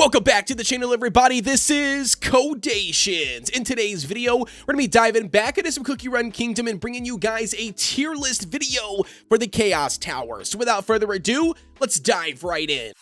Welcome back to the channel, everybody. This is Kodeations. In today's video, we're going to be diving back into some Cookie Run Kingdom and bringing you guys a tier list video for the Chaos Tower. So without further ado, let's dive right in.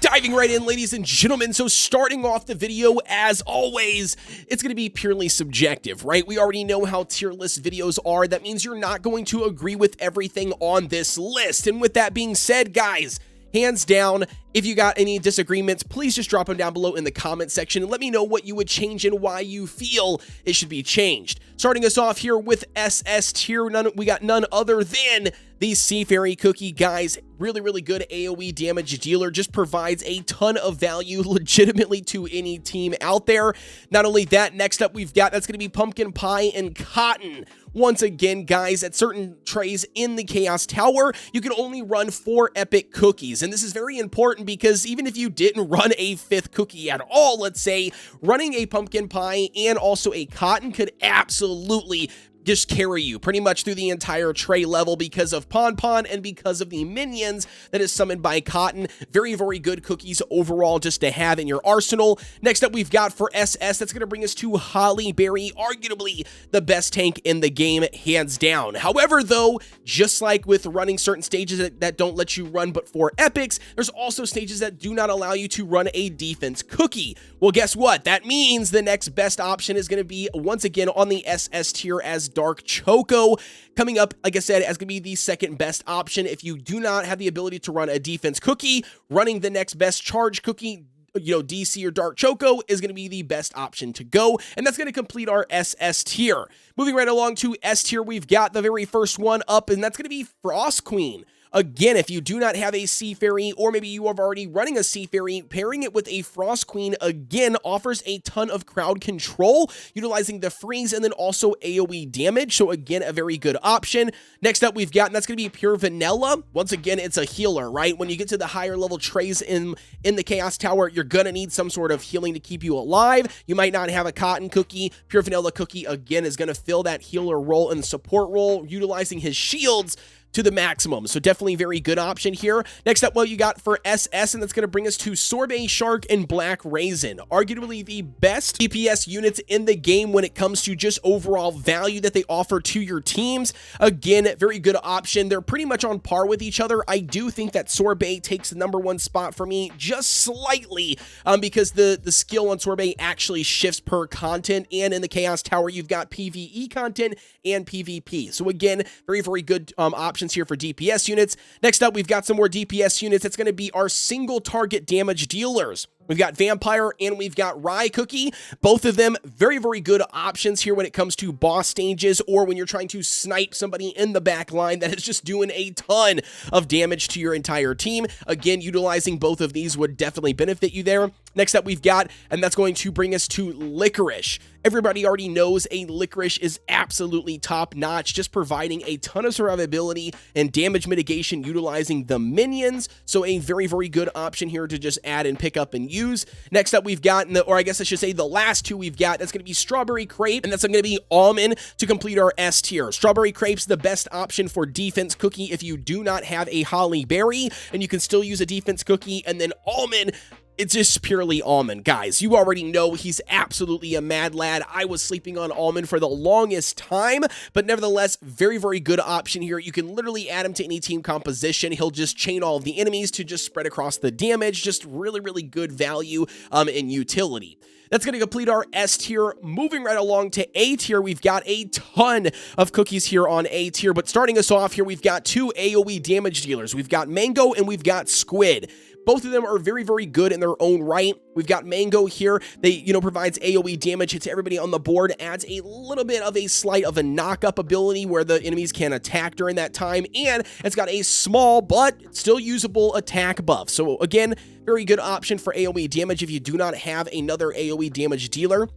Diving right in, ladies and gentlemen. So starting off the video, as always, it's going to be purely subjective, right? We already know how tier list videos are. That means you're not going to agree with everything on this list. And with that being said, guys, hands down, if you got any disagreements, please just drop them down below in the comment section and let me know what you would change and why you feel it should be changed. Starting us off here with SS tier, we got none other than the Sea Fairy Cookie, guys. Really good AoE damage dealer, just provides a ton of value legitimately to any team out there. Not only that, next up we've got, that's going to be Pumpkin Pie and Cotton. Once again, guys, at certain trays in the Chaos Tower, you can only run 4 epic cookies. And this is very important because even if you didn't run a 5th cookie at all, let's say, running a Pumpkin Pie and also a Cotton could absolutely just carry you pretty much through the entire tray level because of Pon and because of the minions that is summoned by Cotton. Very good cookies overall just to have in your arsenal. Next up, we've got for SS, that's going to bring us to Holly Berry, arguably the best tank in the game, hands down. However, though, just like with running certain stages that don't let you run but for epics, there's also stages that do not allow you to run a defense cookie. Well, guess what? That means the next best option is going to be, once again, on the SS tier as Dark Choco. Coming up, like I said, as going to be the second best option. If you do not have the ability to run a defense cookie, running the next best charge cookie, DC or Dark Choco is going to be the best option to go. And that's going to complete our SS tier. Moving right along to S tier, we've got the very first one up, and that's going to be Frost Queen. Again, if you do not have a Sea Fairy, or maybe you are already running a Sea Fairy, pairing it with a Frost Queen, again, offers a ton of crowd control, utilizing the freeze and then also AoE damage. So again, a very good option. Next up, we've got, and that's going to be Pure Vanilla. Once again, it's a healer, right? When you get to the higher level trays in the Chaos Tower, you're going to need some sort of healing to keep you alive. You might not have a Cotton Cookie. Pure Vanilla Cookie, again, is going to fill that healer role and support role, utilizing his shields to the maximum. So definitely very good option here. Next up, what you got for SS, and that's going to bring us to Sorbet Shark and Black Raisin. Arguably the best DPS units in the game when it comes to just overall value that they offer to your teams. Again, very good option. They're pretty much on par with each other. I do think that Sorbet takes the #1 spot for me just slightly because the skill on Sorbet actually shifts per content, and in the Chaos Tower, you've got PvE content and PvP. So again, very good options here for DPS units. Next up, we've got some more DPS units. It's going to be our single target damage dealers. We've got Vampire and we've got Rye Cookie. Both of them very good options here when it comes to boss stages or when you're trying to snipe somebody in the back line that is just doing a ton of damage to your entire team. Again, utilizing both of these would definitely benefit you there. Next up, we've got, and that's going to bring us to Licorice. Everybody already knows a Licorice is absolutely top notch, just providing a ton of survivability and damage mitigation utilizing the minions. So a very good option here to just add and pick up and use. Next up, we've got, or I guess I should say the last two we've got, that's going to be Strawberry Crepe, and that's going to be Almond to complete our S tier. Strawberry Crepe's the best option for defense cookie if you do not have a Holly Berry, and you can still use a defense cookie, and then Almond, it's just purely Almond. Guys, you already know he's absolutely a mad lad. I was sleeping on Almond for the longest time, but nevertheless, very good option here. You can literally add him to any team composition. He'll just chain all of the enemies to just spread across the damage. Just really good value and utility. That's going to complete our S tier. Moving right along to A tier, we've got a ton of cookies here on A tier, but starting us off here, we've got 2 AoE damage dealers. We've got Mango and we've got Squid. Both of them are very good in their own right. We've got Mango here. They, provides AoE damage, hits everybody on the board, adds a little bit of a slight of a knock-up ability where the enemies can attack during that time, and it's got a small but still usable attack buff. So again, very good option for AoE damage if you do not have another AoE damage dealer.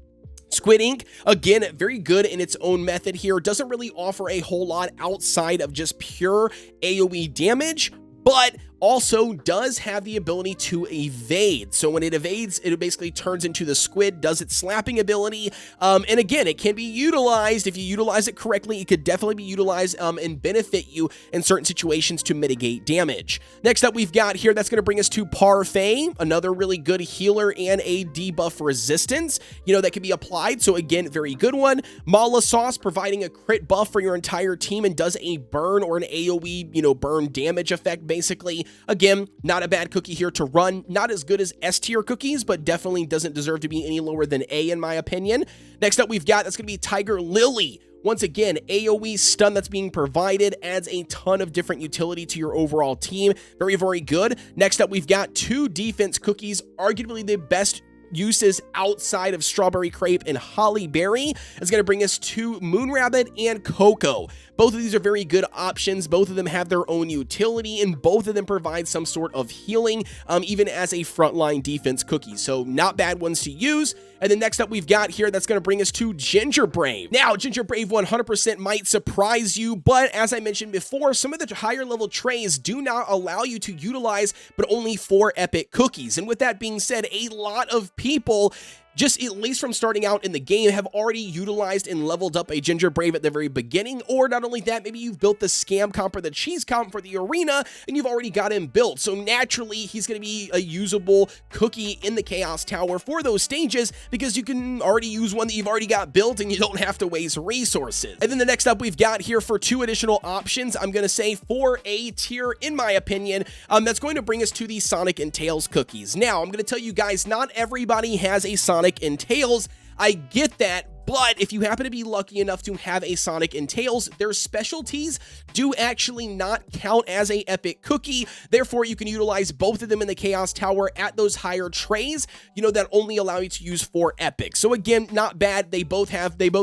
Squid Ink, again, very good in its own method here. Doesn't really offer a whole lot outside of just pure AoE damage, but also does have the ability to evade. So when it evades, it basically turns into the squid, does its slapping ability. And again, it can be utilized. If you utilize it correctly, it could definitely be utilized and benefit you in certain situations to mitigate damage. Next up, we've got here, that's going to bring us to Parfait, another really good healer and a debuff resistance, that can be applied. So again, very good one. Mala Sauce, providing a crit buff for your entire team and does a burn or an AoE, burn damage effect, basically. Again, not a bad cookie here to run. Not as good as S tier cookies, but definitely doesn't deserve to be any lower than A in my opinion. Next up, we've got, that's going to be Tiger Lily. Once again, AoE stun that's being provided adds a ton of different utility to your overall team. Very, very good. Next up, we've got 2 defense cookies, arguably the best uses outside of Strawberry Crepe and Holly Berry. It's going to bring us to Moon Rabbit and Cocoa. Both of these are very good options. Both of them have their own utility, and both of them provide some sort of healing, even as a frontline defense cookie. So not bad ones to use. And then next up, we've got here, that's going to bring us to Gingerbread. Now, Gingerbread 100% might surprise you, but as I mentioned before, some of the higher level trays do not allow you to utilize, but only 4 epic cookies. And with that being said, a lot of people, just at least from starting out in the game, have already utilized and leveled up a Gingerbread at the very beginning. Or not only that, maybe you've built the scam comp or the cheese comp for the arena and you've already got him built. So naturally, he's going to be a usable cookie in the Chaos Tower for those stages because you can already use one that you've already got built and you don't have to waste resources. And then the next up we've got here for 2 additional options, I'm going to say for A tier, in my opinion, that's going to bring us to the Sonic and Tails cookies. Now, I'm going to tell you guys, not everybody has a Sonic and Tails. I get that, but if you happen to be lucky enough to have a Sonic and Tails, their specialties do actually not count as a epic cookie. Therefore, you can utilize both of them in the Chaos Tower at those higher trays, that only allow you to use 4 epics. So again, not bad. They both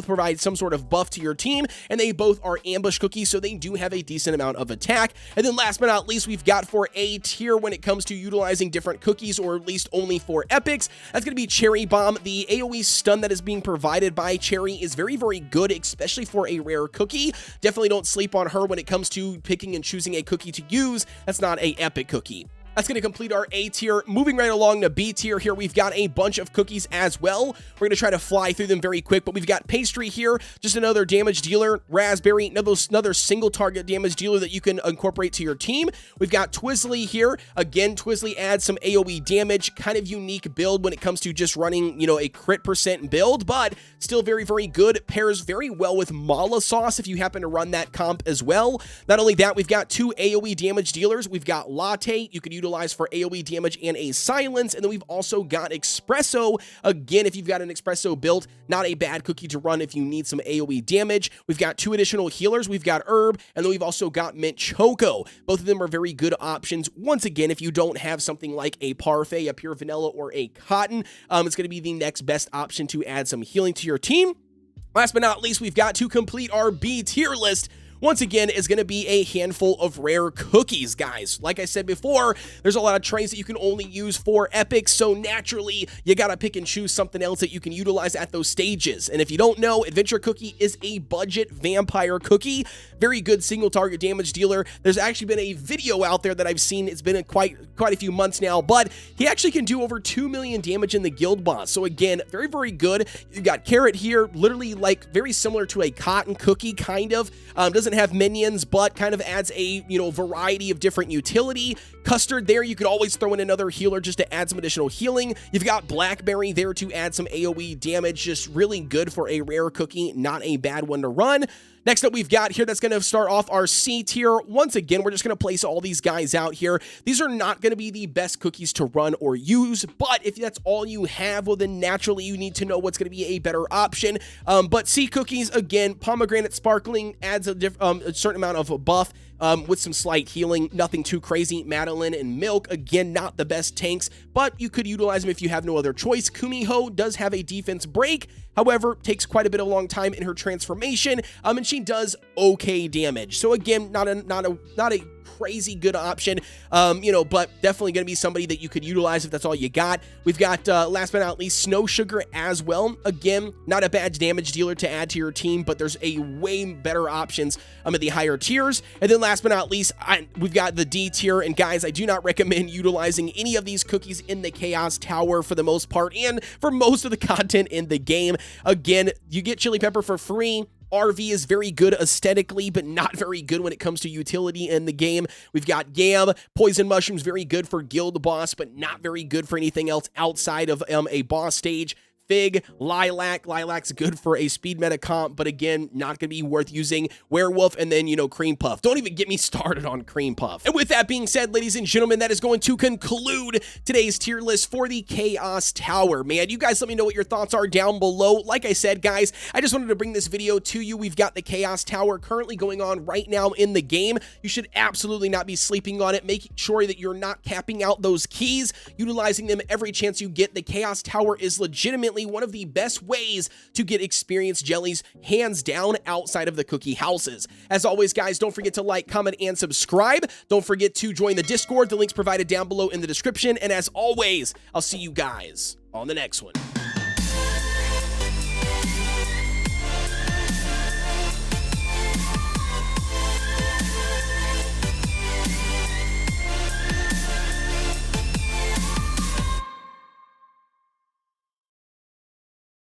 provide some sort of buff to your team, and they both are ambush cookies, so they do have a decent amount of attack. And then last but not least, we've got for A tier when it comes to utilizing different cookies, or at least only 4 epics. That's going to be Cherry Bomb. The AoE stun that is being provided by Cherry is very, very good, especially for a rare cookie. Definitely don't sleep on her when it comes to picking and choosing a cookie to use. That's not a epic cookie. That's going to complete our A tier. Moving right along to B tier here, we've got a bunch of cookies as well. We're going to try to fly through them very quick, but we've got Pastry here, just another damage dealer. Raspberry, another single target damage dealer that you can incorporate to your team. We've got Twizzly here. Again, Twizzly adds some AoE damage, kind of unique build when it comes to just running, a crit percent build, but still very, very good. Pairs very well with Mala Sauce if you happen to run that comp as well. Not only that, we've got 2 AoE damage dealers. We've got Latte. You could utilize for AoE damage and a silence, and then we've also got Espresso. Again, if you've got an Espresso built, not a bad cookie to run if you need some AoE damage. We've got 2 additional healers. We've got Herb, and then we've also got Mint Choco. Both of them are very good options. Once again, if you don't have something like a Parfait, a Pure Vanilla, or a Cotton, it's going to be the next best option to add some healing to your team. Last but not least, we've got to complete our B tier list. Once again, is going to be a handful of rare cookies, guys. Like I said before, there's a lot of trays that you can only use for epics, so naturally, you got to pick and choose something else that you can utilize at those stages. And if you don't know, Adventure Cookie is a budget vampire cookie. Very good single target damage dealer. There's actually been a video out there that I've seen. It's been quite a few months now, but he actually can do over 2 million damage in the guild boss. So again, very, very good. You got Carrot here, literally like very similar to a cotton cookie, kind of. Doesn't have minions, but kind of adds a, variety of different utility. Custard there, you could always throw in another healer just to add some additional healing. You've got Blackberry there to add some AoE damage, just really good for a rare cookie, not a bad one to run. Next up, we've got here, that's going to start off our C tier. Once again, we're just going to place all these guys out here. These are not going to be the best cookies to run or use, but if that's all you have, well, then naturally you need to know what's going to be a better option. But C cookies, again, Pomegranate Sparkling adds a certain amount of a buff with some slight healing, nothing too crazy. Madeline and Milk, again, not the best tanks, but you could utilize them if you have no other choice. Kumiho does have a defense break. However, takes quite a bit of long time in her transformation, and she does okay damage. So again, not a crazy good option, but definitely going to be somebody that you could utilize if that's all you got. We've got, last but not least, Snow Sugar as well. Again, not a bad damage dealer to add to your team, but there's a way better options at the higher tiers. And then last but not least, we've got the D tier. And guys, I do not recommend utilizing any of these cookies in the Chaos Tower for the most part, and for most of the content in the game. Again, you get Chili Pepper for free. RV is very good aesthetically, but not very good when it comes to utility in the game. We've got Gam, Poison Mushrooms, very good for Guild Boss, but not very good for anything else outside of a boss stage. Fig, Lilac's good for a speed meta comp, but again, not going to be worth using. Werewolf, and then, Cream Puff. Don't even get me started on Cream Puff. And with that being said, ladies and gentlemen, that is going to conclude today's tier list for the Chaos Tower. Man, you guys let me know what your thoughts are down below. Like I said, guys, I just wanted to bring this video to you. We've got the Chaos Tower currently going on right now in the game. You should absolutely not be sleeping on it. Making sure that you're not capping out those keys, utilizing them every chance you get. The Chaos Tower is legitimately one of the best ways to get experience jellies, hands down, outside of the cookie houses. As always, guys, don't forget to like, comment, and subscribe. Don't forget to join the Discord. The link's provided down below in the description. And as always, I'll see you guys on the next one.